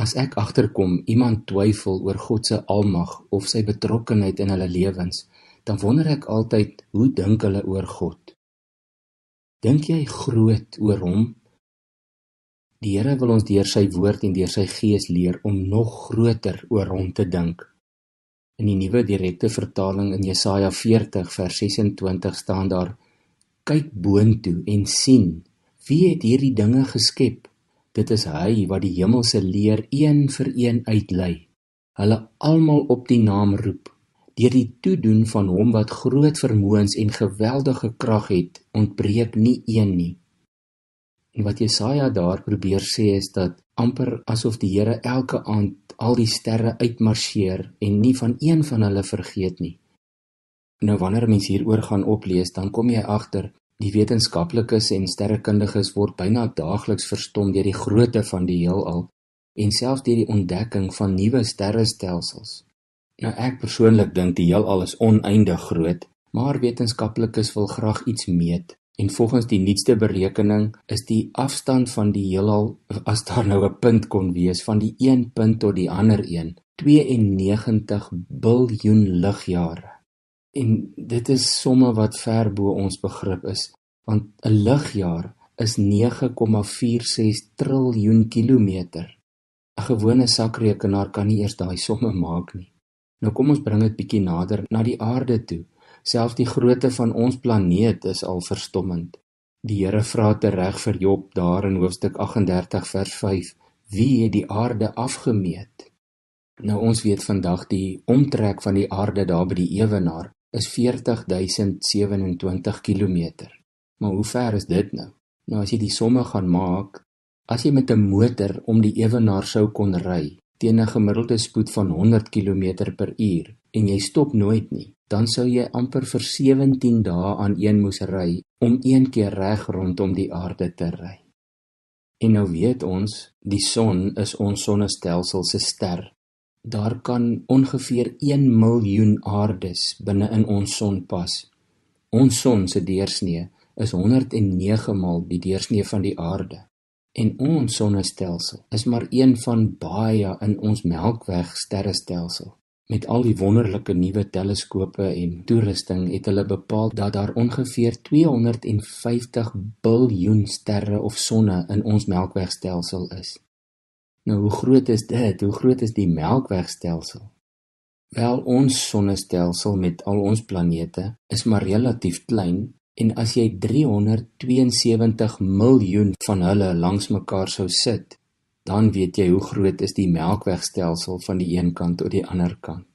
As ek agterkom, iemand twyfel oor God se almag of sy betrokkenheid in hulle lewens, dan wonder ek altyd, hoe dink hulle oor God? Dink jy groot oor hom? Die Here wil ons deur sy woord en deur sy gees leer om nog groter oor hom te dink. In die nuwe direkte vertaling in Jesaja 40 vers 26 staan daar: Kyk boontoe en sien, wie het hierdie dinge geskep? Dit is hy wat die hemelse leer een vir een uitlei, hulle almal op die naam roep. Deur die toedoen van hom wat groot vermoëns en geweldige krag het, ontbreek nie een nie. En wat Jesaja daar probeer sê is dat amper asof die Here elke aand al die sterre uitmarcheer en nie van een van hulle vergeet nie. Nou wanneer mens hieroor gaan oplees, dan kom jy agter, die wetenskaplikes en sterrekundiges word byna daagliks verstom deur die grootte van die heelal en selfs deur die ontdekking van nuwe sterrestelsels. Nou ek persoonlik dink die heelal is oneindig groot, maar wetenskaplikes wil graag iets meet. En volgens die nuutste berekening is die afstand van die heelal, as daar nou 'n punt kon wees, van die een punt tot die ander een, 92 biljoen ligjare. En dit is somme wat ver bo ons begrip is, want 'n ligjaar is 9,46 triljoen kilometer. 'n Gewone sakrekenaar kan nie eers daai somme maak nie. Nou kom ons bring dit bietjie nader na die aarde toe. Selfs die grootte van ons planeet is al verstommend. Die Here vra tereg vir Job daar in hoofstuk 38 vers 5, wie het die aarde afgemeet? Nou ons weet vandag die omtrek van die aarde daar by die ewenaar is 40.027 kilometer. Maar hoe ver is dit nou? Nou as jy die somme gaan maak, as jy met 'n motor om die ewenaar sou kon ry, teen 'n gemiddelde spoed van 100 km per uur, en jy stop nooit nie, dan sou jy amper vir 17 dae aan een moes ry, om een keer reg rondom die aarde te ry. En nou weet ons, die son is ons sonnestelsel se ster. Daar kan ongeveer 1 miljoen aardes binne in ons son pas. Ons son se deursnee is 109 maal die deursnee van die aarde. En ons sonnestelsel is maar een van baie in ons Melkweg sterrestelsel. Met al die wonderlike nuwe teleskope en toerusting het hulle bepaal dat daar ongeveer 250 biljoen sterre of sonne in ons Melkwegstelsel is. Nou hoe groot is dit? Hoe groot is die Melkwegstelsel? Wel, ons sonnestelsel met al ons planete is maar relatief klein, en as jy 372 miljoen van hulle langs mekaar sou sit, dan weet jy hoe groot is die Melkwegstelsel van die een kant tot die ander kant.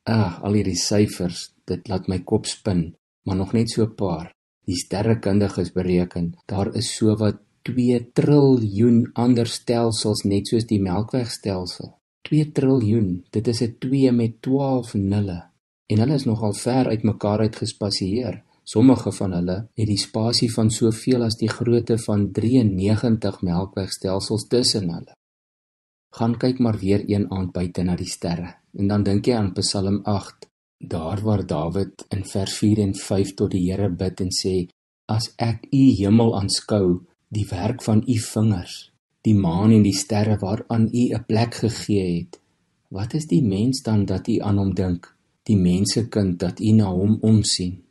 Al hierdie syfers, dit laat my kop spin, maar nog net so 'n paar. Die sterrekundiges bereken, daar is sowat 2 triljoen ander stelsels net soos die Melkwegstelsel. 2 triljoen, dit is 'n 2 met 12 nulle. En hulle is nogal ver uit mekaar uit gespasieer. Sommige van hulle het die spasie van soveel as die grootte van 93 Melkwegstelsels tussen hulle. Gaan kyk maar weer een aand buite na die sterre, en dan dink jy aan Psalm 8, daar waar Dawid in vers 4 en 5 tot die Here bid en sê, as ek u hemel aanskou, die werk van u vingers, die maan en die sterre waaraan u 'n plek gegee het, wat is die mens dan dat u aan hom dink, die mensekind dat u na hom omsien?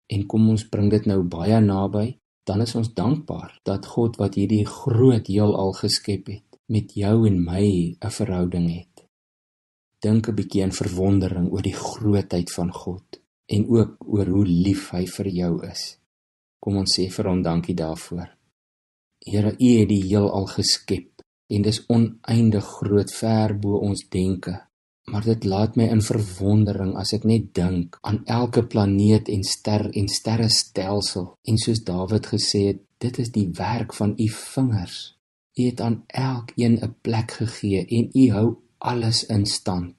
En kom ons bring dit nou baie naby, dan is ons dankbaar dat God wat hierdie groot heelal geskep het, met jou en my 'n verhouding het. Dink 'n bietjie in verwondering oor die grootheid van God, en ook oor hoe lief hy vir jou is. Kom ons sê vir hom dankie daarvoor. Here, u het die heelal geskep, en dis oneindig groot, ver bo ons denke. Maar dit laat my in verwondering as ek net dink aan elke planeet en ster en sterrestelsel. En soos Dawid gesê het, dit is die werk van u vingers. U het aan elkeen 'n plek gegee en u hou alles in stand.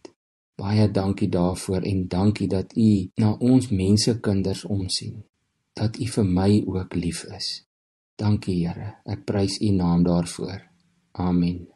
Baie dankie daarvoor en dankie dat u na ons mensekinders omsien. Dat u vir my ook lief is. Dankie Here, ek prys u naam daarvoor. Amen.